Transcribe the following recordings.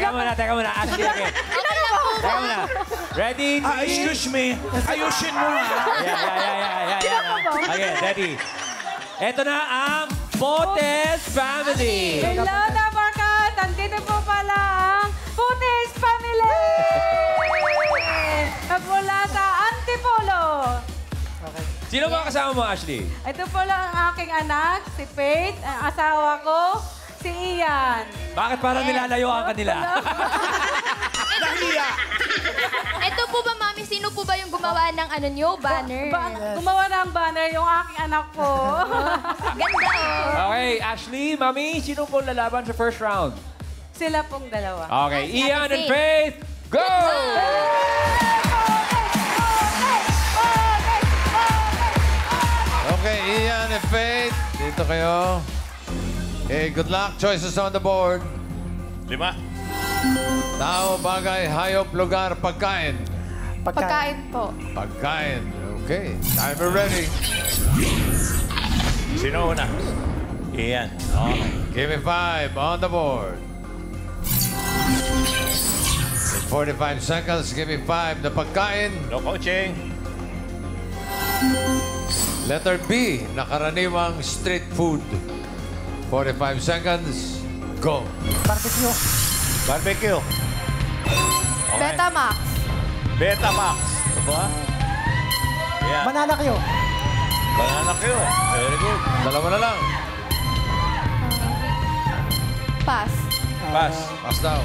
Teka muna. Ashley, okay. Teka muna. Ready? Excuse me. Ayusin mo ha. Yeah. Okay, ready. Ito na ang Potes Family. Hello, Tabakat! Andito po pala ang Putis Family! Mula sa Antipolo. Sino ba kasama mo, Ashley? Ito po lang ang aking anak, si Faith. Ang asawa ko, si Ian. Bakit parang nilalayo ang kanila? Nahiya. Ito po ba, Mami? Sino po ba yung gumawa ng ano nyo, banner? Gumawa ng banner yung aking anak po. Ganda, oh. Okay, Ashley, Mami, sino po lalaban sa first round? Sila pong dalawa. Okay, Si Ate Ian and Faith. Faith, go! Okay, Ian and Faith, dito kayo. Okay, good luck. Choices on the board. 5. Tao, bagay, hayop, lugar, pagkain. Pagkain po. Pagkain. Okay, timer ready. Sino una? Iyan. Okay. Give me 5 on the board. In 45 seconds, give me 5 na pagkain. No coaching. Letter B, nakaraniwang street food. 45 seconds, go. Barbecue. Okay. Betamax. Betamax. Ito ba? Yan. Banana Q. Banana Q. Very good. Dalawa na lang. Pass. Pass. Pass daw.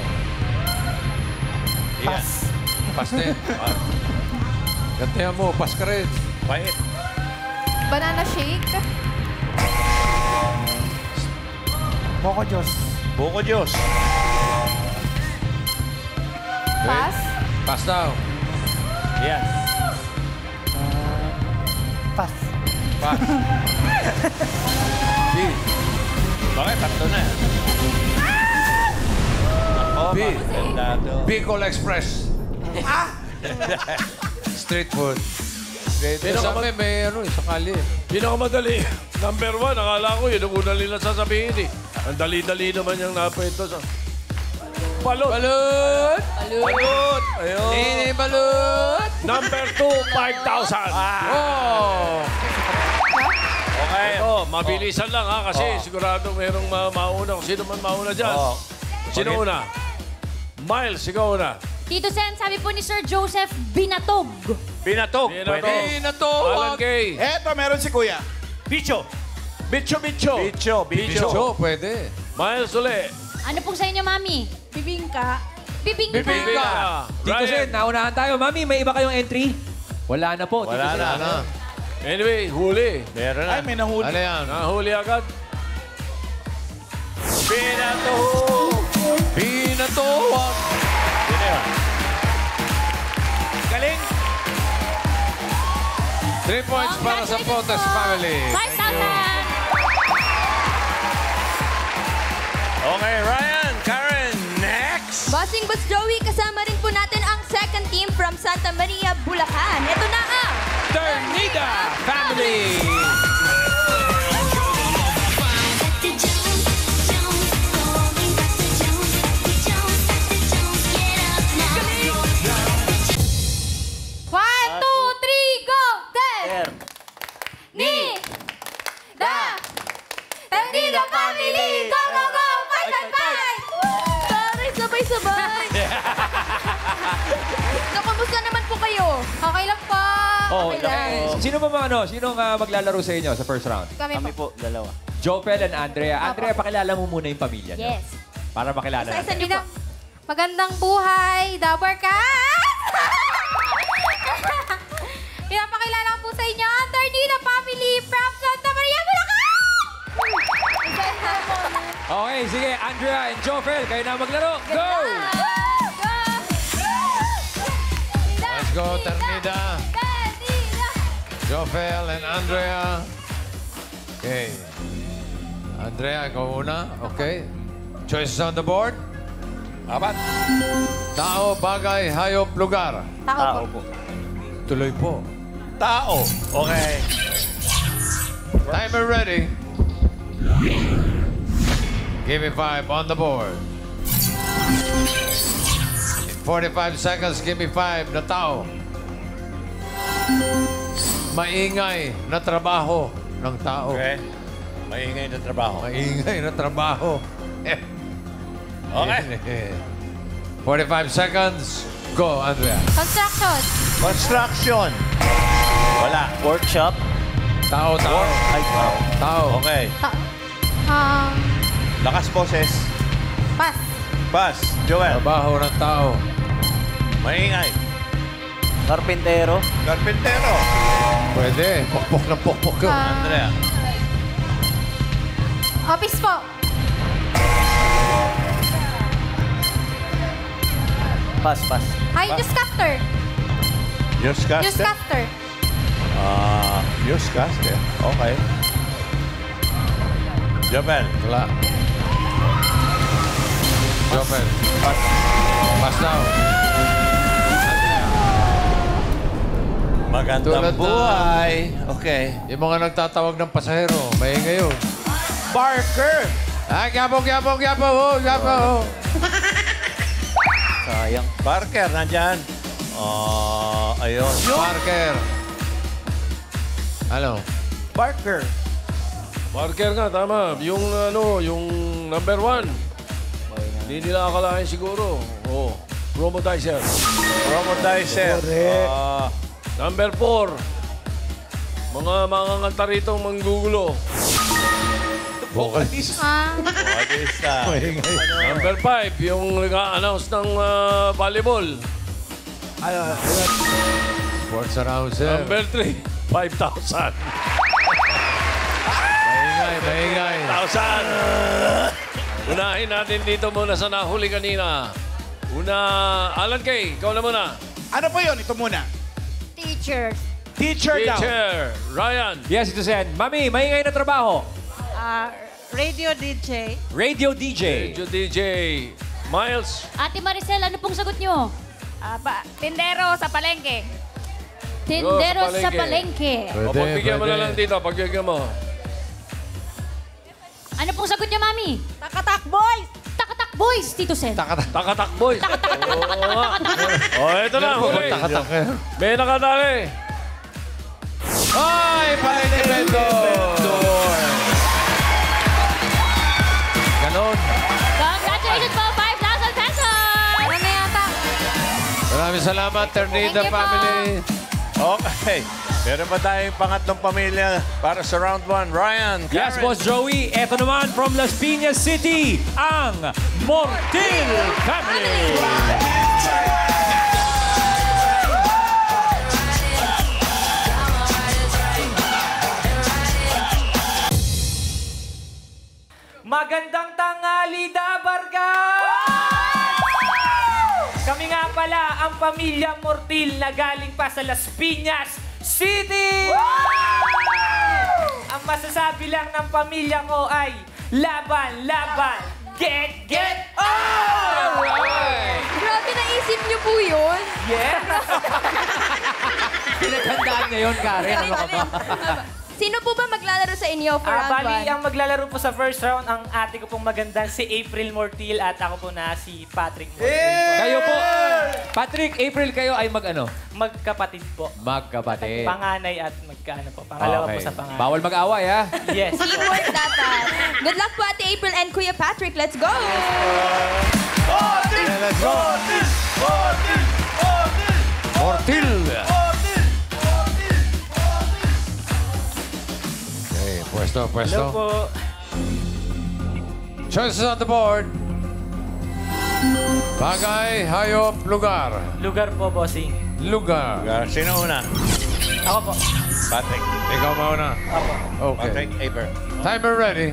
Pass. Pass din. Gantihan mo, pass ka rin. Pait. Banana shake. Boko Diyos. Buko Diyos. Pass. Pass daw. Yan. Pass. Pass. B. Bakit? Tatlo na yan. Ako, B. magandado. Bicol Express. Street food. Sa amin, may ano, sa kali. Pinakamadali. Number 1, akala ko yun ang una nila sasabihin eh. Ang dali-dali naman yung napito sa... Balot! Balut! Balot! Ayun. Nini balut! Number 2, 5,000. Oh! Okay. Ito, mabilisan lang ha, kasi sigurado merong mauna. Kung sino man mauna dyan. Oh. Sino una? Miles, ikaw una. Tito Sen, sabi po ni Sir Joseph, binatog. Binatog. Binatog. Pwede. Alan Kay. Eto, meron si Kuya. Bicho. Bicho. Bicho. Bicho, pwede. Miles uli. Ano pong sa inyo, Mami? Bibingka. Bibingka. Bibingka. Tito Sen, naunahan tayo. Mami, may iba kayong entry? Wala na po. Tito Wala Sen. na. Anyway, huli. Meron na. Ay, may nahuli. Ano yan? Nahuli agad. Binatog. Binatuwag. Sino yun? Galing. 3 points para sa Potes family. 5,000. Okay, Ryan, Karen, next. Bossing Boss Joey, kasama rin po natin ang second team from Santa Maria, Bulacan. Ito na ang... Ternida Family! One, two, three, go! Ten! Ni! Da! Ternida Family! Go, go, go! Fight, fight, fight! Sorry, sabay-sabay. Nakamusta naman po kayo? Okay lang po. Oh, Okay lang. Sino ba mga ano? Sino ang maglalaro sa inyo sa first round? Kami po. dalawa. Jopel and Andrea. Andrea, pakilala mo muna yung pamilya niyo. Yes. Para makilala Isa-isa natin. niyo po. Magandang buhay, Dabarkat! Pinapakilala ko po sa inyo ang Ternida Family from Santa Maria, Bulacan! Okay, sige. Andrea and Jopel, kayo na maglaro. Go! Let's go, Ternida. Jofel and Andrea. Okay. Andrea, ikaw una. Okay. Choices on the board. Apat. Tao, bagay, hayop, lugar. Tao po. Tuloy po. Tao. Okay. Timer ready. Give me 5 on the board. 45 seconds, give me 5 na tao. Maingay na trabaho ng tao. Okay. Maingay na trabaho. Maingay na trabaho. Okay. 45 seconds. Go, Andrea. Construction. Construction. Wala. Workshop. Tao, tao. Ay, tao. Tao. Okay. Lakas boses. Pass. Pass. Joel. Trabaho ng tao. Maingay. Karpintero. Karpintero. Pwede. Pokpok na pokpok yun. Andrea. Office po. Pass, pass. Ay, newscaster. Newscaster. Newscaster. Newscaster. Okay. Joel. Wala. Jopel. Pass. Pass now. Magandang Tulad na- buhay. Okay. Yung mga nagtatawag ng pasahero, maingay yun. Barker. Ah, gapo, gapo, gapo, oh, gapo. Sayang. Barker, nandyan. Ayun. Parker. Ano? Barker. Parker nga, tama. Yung yung number 1. Hindi nila akalain siguro. Oh, promodizer. Promodizer. Number 4. Mga manganganta rito manggugulo. Vocalist. Modista. Number 5, yung nag-announce ng volleyball. Sports announcer. Number 3, 5,000. Maingay, maingay. 1,000. Unahin natin dito muna sa nahuli kanina. Una, Alan Kay, ikaw na muna. Ano po yun? Ito muna. Teacher. Teacher daw. Teacher, Ryan. Yes, ito Sen. Mami, maingay na trabaho. Radio DJ. Radio DJ. Radio DJ. Miles. Ate Maricel, ano pong sagot nyo? Tindero sa palengke. Tindero Yo, sa sa palengke. O, pagbigyan mo na lang dito, pagbigyan mo. Ano pong sagot nyo, Mami? Takatak boys. Takatak boys, Tito Sen. Takatak boys. Oo nga. O, ito na, huli. Takatak. May nakatali. Ay, Palengke Vendor! Ganon. Congratulations po, 5,000 pesos! Ano na yata? Maraming salamat, Ternida Thank you po. family. Okay. Meron pa tayong pangatlong pamilya para sa round 1. Ryan, Yes, Karen. Boss Joey. Ito naman from Las Piñas City, ang Mortil Family. Magandang tanghali, Dabarga! Kami nga pala ang pamilya Mortil na galing pa sa Las Piñas City! Ang masasabi lang ng pamilya ko ay laban, laban, get on! Grabe, naisip nyo po yun. Yes! Pinaghandaan niya yun, Karen. Ano ka ba? Sino po ba maglalaro sa inyo for round Bali, 1? ang maglalaro po sa first round, ang ate ko pong magandang si April Mortil at ako po na si Patrick Mortil. Kayo po, Patrick, April, kayo ay mag-ano? Magkapatid po. Magkapatid. Panganay at magkaano po. Pangalawa po sa panganay. Bawal mag-away, ha? Yes. Teamwork dapat. Good luck po, Ate April and Kuya Patrick. Let's go! Let's go. Mortil. Okay, pwesto, Hello pwesto. po. Choices on the board. Bagay, hayop, lugar. Lugar po, bossing. Lugar. Sino una? Ako po. Patrick. Ikaw mauna. Ako. Okay. Patrick, April. Timer ready.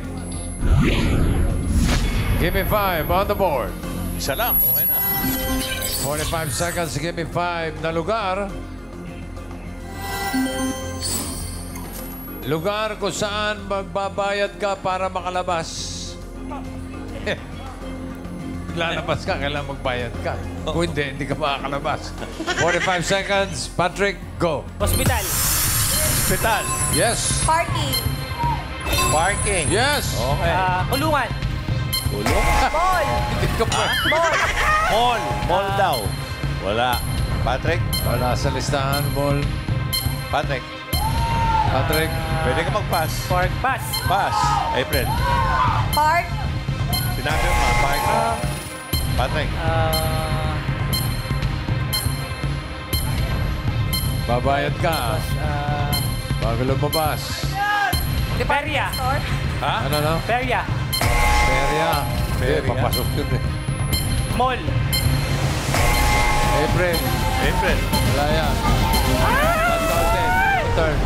Give me 5 on the board. Isa lang. Okay na. 45 seconds, give me 5 na lugar. Lugar kung saan magbabayad ka para makalabas. Lalabas ka, kailangan magbayad ka. Kung hindi ka makakalabas. 45 seconds, Patrick, go. Hospital. Hospital. Yes. Party. Parking. Yes. Okay. Kulungan. Kulong. Mall. ka pa. Mall. Mall daw. Wala. Patrick? Wala sa listahan, ball. Patrick? Patrick. Pwede ka mag-pass. Park pass. Pass. April. Park. Sinabi mo, park. Patrick? Babayad ka. Bago lumabas. Peria. Ha? Ano? Peria. Peria. Peria. Papasok yun eh. Mall. April. April. Wala yan. Turn.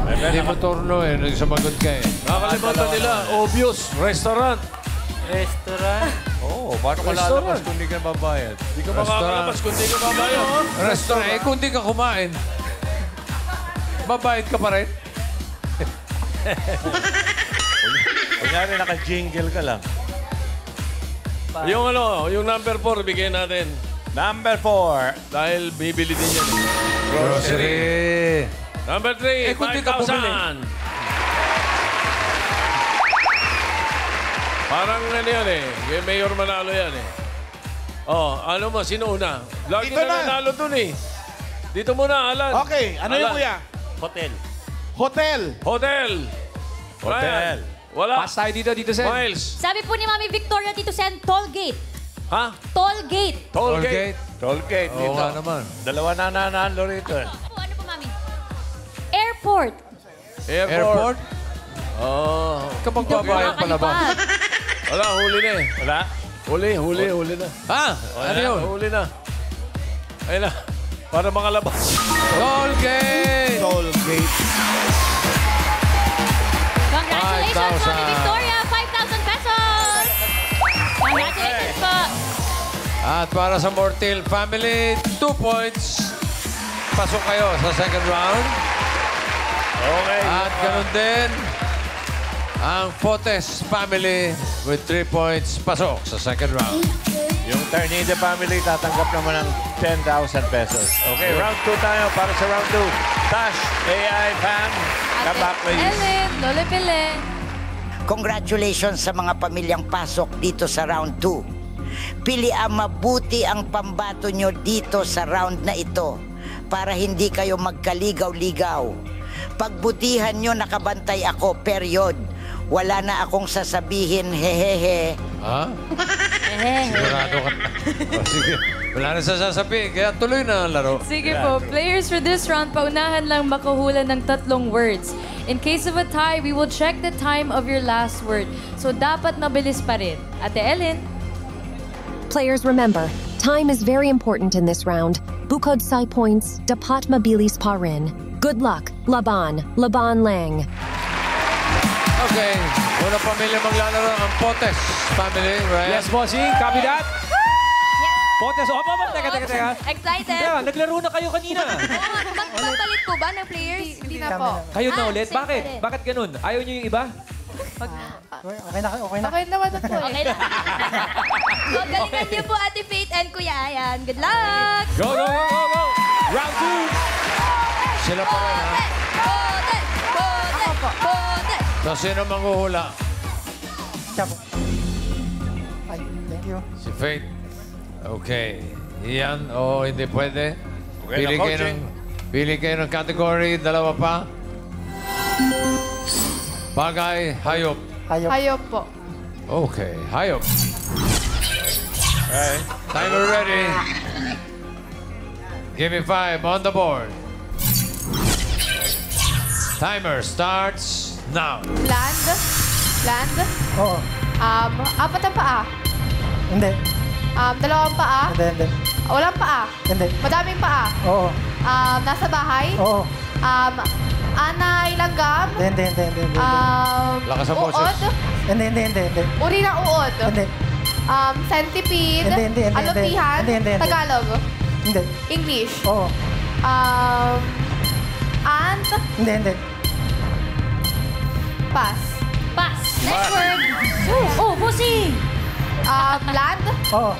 Hindi mo turno eh. Nagsumagot ka eh. Nakakalimutan nila. Obvious. Restaurant. Restaurant. Oo, paano ka lalabas kung hindi ka babayad? Hindi ka makakalabas kung hindi ka babayad. Restaurant. Eh, kung di ka kumain, babayad ka pa rin. Kunyari, naka-jingle ka lang. Yung yung number 4, bigyan natin. Number 4. Dahil bibili din yan. Grocery. Number 3, kung di ka bumili. 5,000. Parang ano yan eh. Yung Mayor Manalo yan eh. Oh, ano mo, sino una? Lagi Dito na na. nanalo dun eh. Dito muna, Alan. Okay, ano yung Alan. kuya? Hotel. Hotel. Hotel. Hotel. Ryan. Wala. Pass tayo dito, Sen. Miles. Sabi po ni Mami Victoria, Tito Sen, toll gate. Ha? Toll gate. Tollgate. Tollgate Oo dito. nga naman. Dalawa na nanalo rito. Ano po, Mami? Airport. Airport? Oh. Kapag babayad pala ba? Wala, huli na eh. Wala? Huli na. Ha? Ano yun? Huli na. Ayun na. Para makalabas. Tollgate! Tollgate. Congratulations, 5,000. Mami Victoria. 5,000 pesos. Congratulations po. At para sa Mortil family, 2 points. Pasok kayo sa second round. Okay. At ganun din, ang Fotes family with 3 points. Pasok sa second round. Yung Ternida family tatanggap naman ng 10,000 pesos. Okay, round 2 tayo para sa round 2. Tash, AI fan, come back please. Ellen, Lola Pele. Congratulations sa mga pamilyang pasok dito sa round 2. Pili ang mabuti ang pambato nyo dito sa round na ito para hindi kayo magkaligaw-ligaw. Pagbutihan nyo, nakabantay ako, period. Wala na akong sasabihin, hehehe. Ha? Sigurado ka. O, sige. Wala na sasasabihin, kaya tuloy na ang laro. Sige po, players for this round, paunahan lang makahula ng 3 words. In case of a tie, we will check the time of your last word. So dapat mabilis pa rin. Ate Ellen? Players remember, time is very important in this round. Bukod sa points, dapat mabilis pa rin. Good luck, Laban Lang. Okay, unang pamilya maglalaro ang Potes family, right? Yes, bossing. Copy that. Potes. Oh, teka. Excited? Teka, naglaro na kayo kanina. Magpapalit po ba ng players? Hindi na po. Kayo na Ah, ulit? same Bakit? pa rin. Bakit ganun? Ayaw niyo yung iba? Okay na. Okay naman na po. Okay lang. So, galingan niyo po, Ate Faith and Kuya Ayan. Good luck! Go! Round 2! Sila pa rin, ha? Bote! So, sino manghuhula? Siya po. Ay, thank you. Si Faith. Okay. Iyan, o hindi pwede. Okay na, coaching. Pili kayo ng category, dalawa pa. Bagay, hayop. Hayop. Hayop po. Okay, hayop. Okay. Timer ready. Give me 5 on the board. Timer starts now. Land. Oo. Apat ang paa. Hindi. Dalawang paa. Hindi. Walang paa. Hindi. Madaming paa. Oo. Nasa bahay. Oo. Anay langgam. Hindi. Lakas ang boses. Uod. Hindi. Uri ng uod. Hindi. Centipede. Hindi. Alopihan. Hindi. Tagalog. Hindi. English. Oo. Ant. Hindi. Pass. Pass. Next word. Oh, bossing! Land. Oo.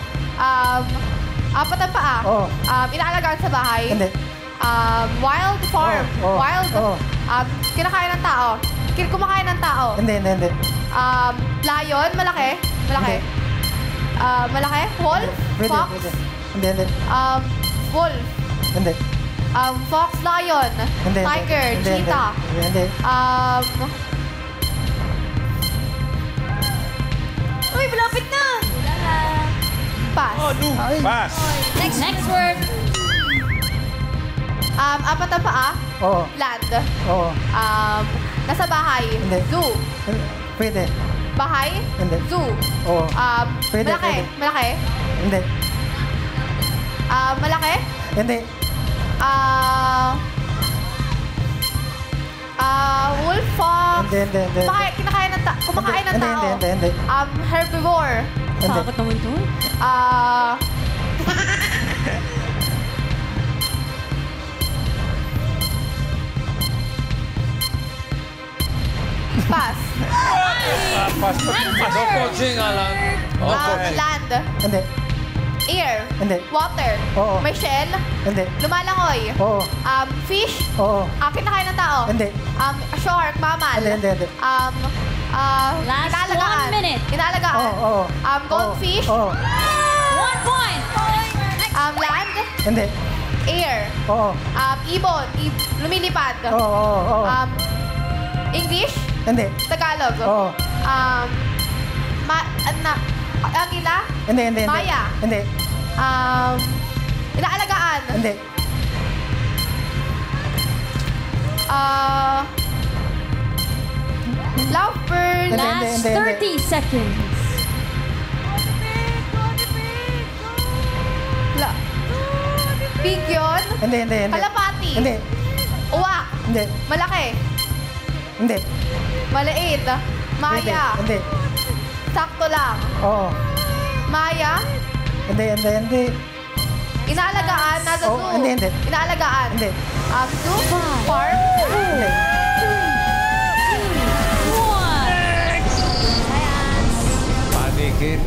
Apat ang paa. Oo. Inaalagaan sa bahay. Hindi. Wild farm. Oo. Wild. Oo. Kinakain ng tao. Kumakain ng tao. Hindi. Lion, malaki. Hindi. Malaki? Wolf? Pwede, Fox? pwede. Hindi. Wolf? Hindi. Fox, lion? Hindi. Tiger? Hindi. Cheetah? Hindi. Uy, malapit na! Pass. Pass. Next word. Apat na paa? Oo. Land? Oo. Nasa bahay? Hindi. Zoo? Pwede. Bahay? Hindi. Zoo? Oo. Pwede, Malaki? pwede. Malaki? Hindi. Malaki? Hindi. Wolf, fox? Hindi. Kumakain ng tao? Hindi. Herbivore? Hindi. Takot naman to. Pass. Pass. No coaching, Alan. No coaching. Land? Hindi. Air? Hindi. Water? Oo. May shell? Hindi. Lumalangoy? Oo. Fish? Oo. Kinakain ng tao? Hindi. Shark? Mammal? Hindi. Last inalagaan? 1 minute. Inalagaan? Oo. Goldfish? Oo. 1 point. Land? Hindi. Air? Oo. Ibon? Lumilipad? Oo. English? Hindi. Tagalog? Oo. Agila? Hindi. Maya? Hindi. Inaalagaan? Hindi. Lovebird? Last 30 seconds. Pigeon? Hindi. Kalapati? Hindi. Uwak? Hindi. Malaki? Hindi. Maliit? Maya? Hindi. Sakto lang? Oo. Maya? Hindi. Inaalagaan? Nasa Oo, zoo? hindi. Inaalagaan? Hindi. Zoo? Park? Hindi. Panikin.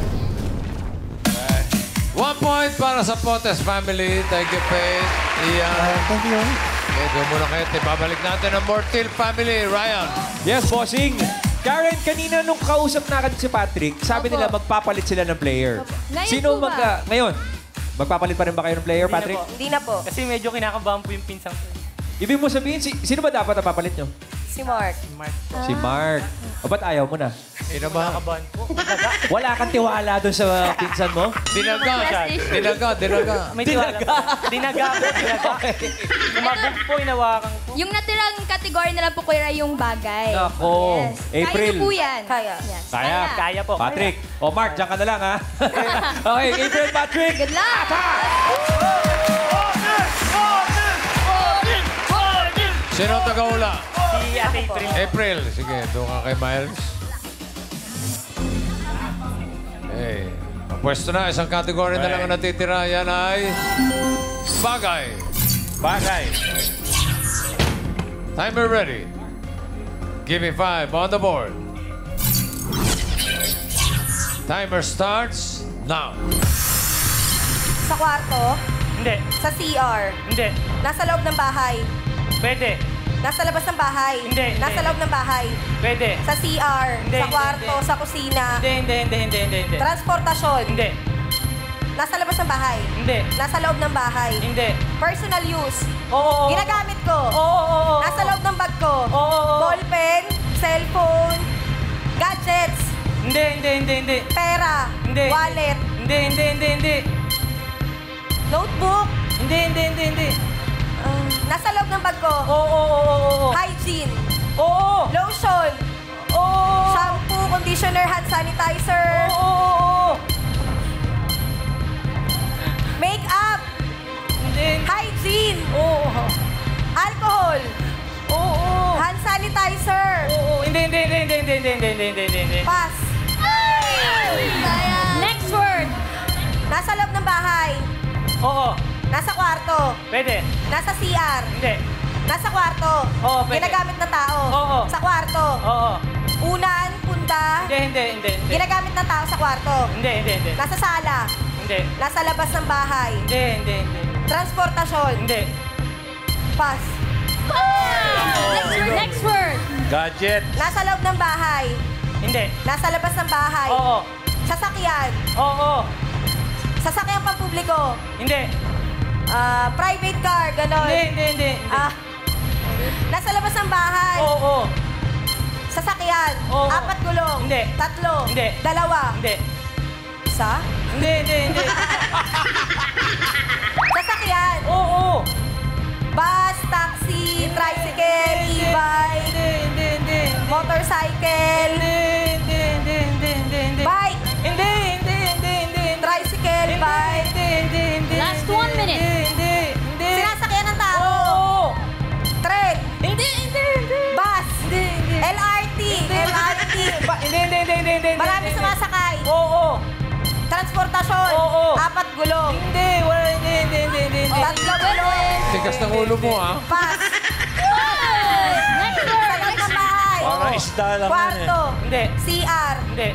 1 point para sa Pontes family. Thank you, Faith. Ian. Thank you. Okay, doon muna kayo. Babalik natin ang Mortil family. Ryan. Yes, bossing. Karen, kanina nung kausap natin si Patrick, sabi Opo. nila magpapalit sila ng player. Ngayon Sino po ba? Ngayon, magpapalit pa rin ba kayo ng player, Patrick? Hindi na po. Kasi medyo kinakabahan po yung pinsang ko. Ibig mo sabihin, sino ba dapat ang papalit nyo? Si Mark. Si Mark. O ba't ayaw mo na? Inabahan. Kinakabahan po. Wala kang tiwala doon sa pinsan mo? Dinaga. May tiwala po. Dinaga. Kumabog po, inawakan po. Yung natirang kategory na lang po kuya yung bagay. Nako. Yes. Kaya April. niyo po yan. Kaya. Yes. Kaya po. Patrick. O Mark, dyan ka na lang, ha? Okay, April, Patrick. Good luck! Sino ang taga-ula? Si Ate April. April. Sige, doon ka kay Miles. Okay. Pwesto na, isang category na lang ang natitira. Yan ay bagay. Bagay. Timer ready. Give me 5 on the board. Timer starts now. Sa kwarto, Hindi. sa CR, Hindi. nasa loob ng bahay, Pwede. nasa labas ng bahay, Hindi. nasa loob ng bahay, Pwede. sa CR, Hindi, sa kwarto, hindi. sa kusina, Hindi. transportasyon, Hindi. nasa labas ng bahay, Hindi. nasa loob ng bahay, Hindi. personal use, Oo. ginagamit ko, Oo. nasa loob ng bag ko, Oo. ballpen, cellphone, gadgets, Hindi. pera, Hindi. wallet, Hindi. notebook, Hindi. nasa loob ng bag ko, Oo. hygiene, Oo. lotion, Oo. shampoo, conditioner, hand sanitizer, Oo. makeup, Hindi. hygiene, Oo. alcohol, Oo. hand sanitizer, Oo. Hindi. pass. Next word. Nasa loob ng bahay, Oo. nasa kwarto, Pwede. nasa CR, Hindi. nasa kwarto, Oo, pwede. ginagamit ng tao, Oo. sa kwarto, Oo. unan, punda, Hindi. ginagamit ng tao sa kwarto, Hindi. nasa sala, Hindi. nasa labas ng bahay, Hindi. transportasyon, Hindi. pass. Next word. Gadget. Nasa loob ng bahay, Hindi. nasa labas ng bahay, Oo. Sasakyan. Oo. Sasakyan pampubliko. Hindi. Private car, ganon. Hindi. Nasa labas ng bahay. Oo. Sasakyan. Oo. 4 gulong. Hindi. 3. Hindi. 2. Hindi. Isa. Hindi. Sasakyan. Oo. Bus, taxi, tricycle, e-bike, Hindi. motorcycle, bike, Hindi. tricycle, bike, Last 1 minute. sinasakyan ng tao, Oo. train, Hindi. bus, LRT, Hindi. marami sumasakay, Oo. transportasyon, Oo. 4 gulong, Hindi. 3 gulong, Tigas ng ulo mo, ha? bus, sa loob ng bahay, Para isda lang yan eh. kwarto, Hindi. CR, Hindi.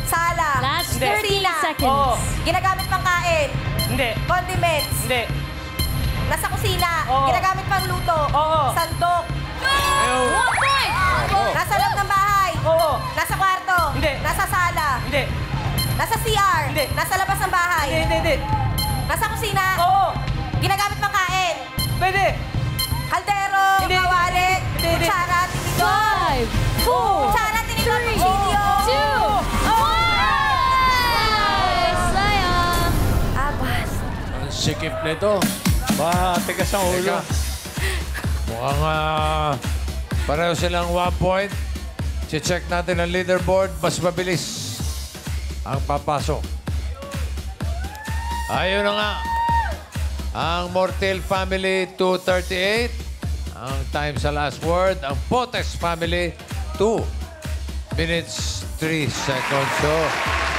sala, Last Hindi. 30 kusina, seconds. Oo. ginagamit pang kain, Hindi. condiments, Hindi. nasa kusina, Oo. ginagamit pang luto, Oo. sandok, 1 point. nasa loob ng bahay, Oo. nasa kwarto, Hindi. nasa sala, Hindi. nasa CR, Hindi. nasa labas ng bahay, Hindi. nasa kusina, Oo. ginagamit pang kain, Pwede. kaldero, Hindi. kawali, Hindi. kutsara, tinidor, 5, 4, kutsara, tinidor, kutsilyo, 2, 1. Sayang. abas. Ang sikip nito. Tigas ang ulo. Mukhang pareho silang 1 point. Check natin ang leaderboard. Mas mabilis ang papasok. Ayun na nga. Ang Mortil Family, 2:38. Ang time sa last word. Ang Potes Family, 2 minutes, 3 seconds. So,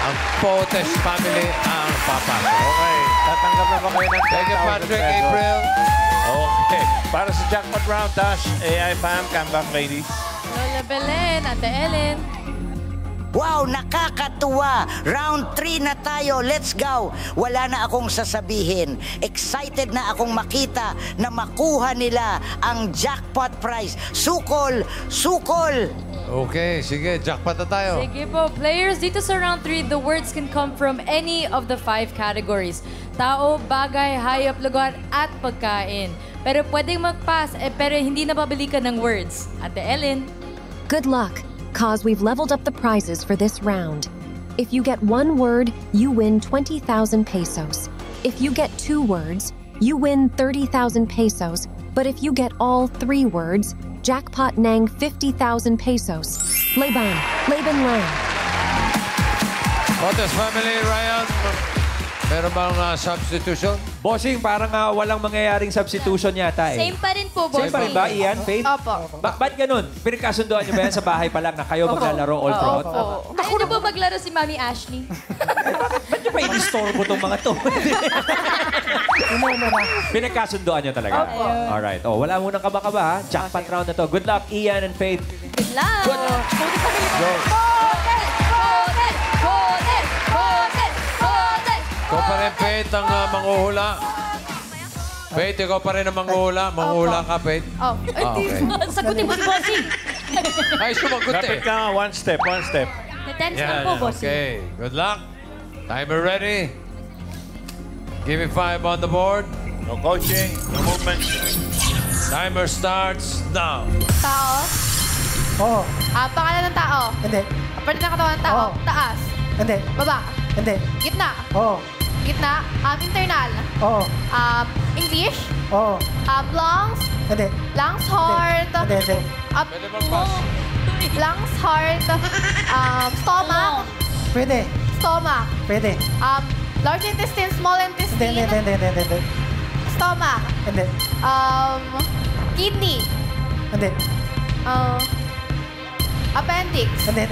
ang Potes Family ang papasok. Okay. Tatanggap na ba kayo ng 10,000 Thank you, Patrick, pesos? April. Okay. Para sa jackpot round, Tash, AI Pam, comeback ladies. Lola Belen, Ate Ellen. Wow, nakakatuwa! Round 3 na tayo. Let's go! Wala na akong sasabihin. Excited na akong makita na makuha nila ang jackpot prize. Sukol! Sukol! Okay, sige. Jackpot na tayo. Sige po. Players, dito sa round 3, the words can come from any of the 5 categories. Tao, bagay, hayop, lugar, at pagkain. Pero pwedeng mag-pass, pero hindi napabili ka ng words. Ate Ellen. Good luck, cause we've leveled up the prizes for this round. If you get 1 word, you win 20,000 pesos. If you get 2 words, you win 30,000 pesos. But if you get all 3 words, jackpot nang 50,000 pesos. Laban lang. Potes Family, Ryan. Meron bang substitution? Bossing, parang walang mangyayaring substitution yata eh. Same pa rin po, Same pa rin ba, Ian? Faith? Opo. Ba't ganun? Pinagkasunduan niyo ba yan sa bahay pa lang na kayo maglalaro all throughout? Ayaw niyo po maglaro si Mami Ashley? Ba't niyo pa i-disturbo tong mga to? Pinagkasunduan niyo talaga? Opo. Alright. Oh, wala munang kaba-kaba ha. Jackpot round na to. Good luck, Ian and Faith. Good luck! Go. Ikaw pa rin, Faith, ang manghuhula. Faith, ikaw pa rin ang manghuhula. Manghuhula ka, Faith. Oh. Okay. Sagutin mo si Bossing. Ay, sumagot Lapit eh. ka, one step. Natense lang po, Bossing. Okay, good luck. Timer ready. Give me 5 on the board. No coaching, no movement. Timer starts now. Tao, Oo. pangalan ng tao, Hindi. pwede na katawan ng tao, Oo. taas, Hindi. baba, Hindi. gitna, Oo. gitna, internal, Oo. English, Oo. lungs, Hindi. lungs, heart, Hindi. Pwede mag-pass. lungs, heart, stomach, Pwede. stomach, Pwede. large intestine, small Hindi. intestine, Hindi. stomach, Hindi. kidney, Hindi. appendix, Hindi.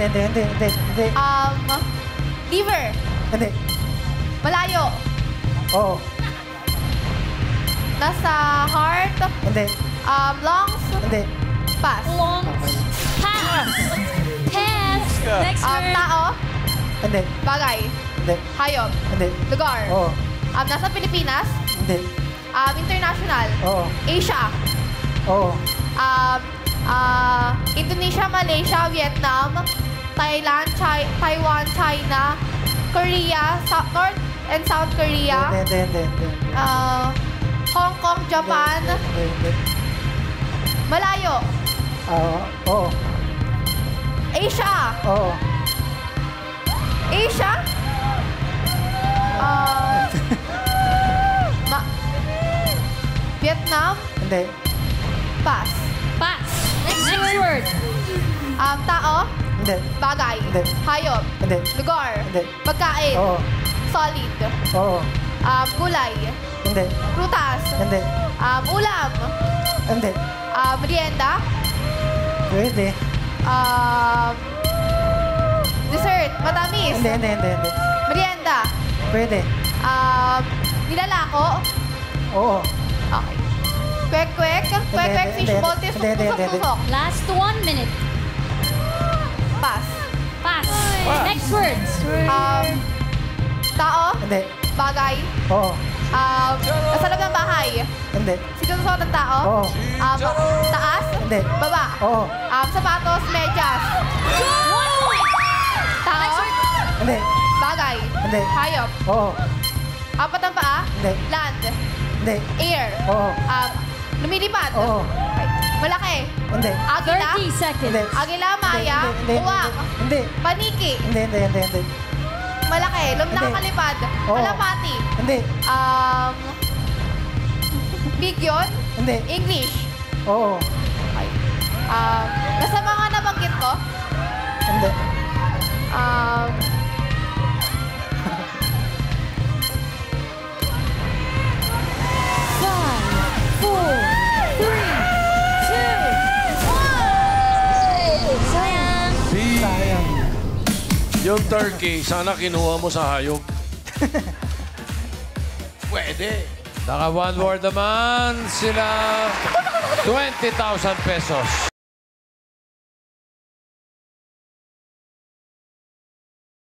liver, Hindi. malayo, Oo. nasa heart, Hindi. lungs, Hindi. pass. Pass! Pass! Next word. Tao, Hindi. bagay, Hindi. hayop, Hindi. lugar, Oo. nasa Pilipinas, Hindi. international, Oo. Asia, Oo. Indonesia, Malaysia, Vietnam, Thailand, Taiwan, China, Korea, North and South Korea. Hindi. Hong Kong, Japan. Hindi. Malayo. Oo. Asia. Oo. Asia? Vietnam? Hindi. Pass. Pass. Next word. Tao? Hindi. Bagay? Hindi. Hayop? Hindi. Lugar? Hindi. Pagkain? Oo. Solid? Oo. Gulay? Hindi. Prutas? Hindi. Ulam? Hindi. Merienda? Pwede. Dessert? Matamis? Hindi. Merienda? Pwede. Nilalako? Oo. Okay. Kwek-kwek? Kwek-kwek, fishball, tusok-tusok. Last 1 minute. Pass. Pass. Next word. Tao? Hindi. Bagay? Oo. Nasa loob ng bahay? Hindi. Sinusuot ng tao? Oo. Taas? Hindi. Baba? Oo. Sapatos, medyas? Tao? Hindi. Bagay? Hindi. Hayop? Oo. Apat ang paa? Hindi. Land? Hindi. Air? Oo. Lumilipad? Oo. Okay. Malaki? Hindi. Agila? 30 seconds. Hindi. Agila, maya? Hindi. Uwak? Hindi. Paniki? Hindi. Malaki? Hindi. Nakakalipad? Oo. Kalapati? Hindi. Big yun? Hindi. English? Oo. Okay. Nasa mga nabanggit ko? Hindi. Sayang. Yung turkey, sana kinuha mo sa hayop. Pwede. Naka one word naman sila 20,000 pesos.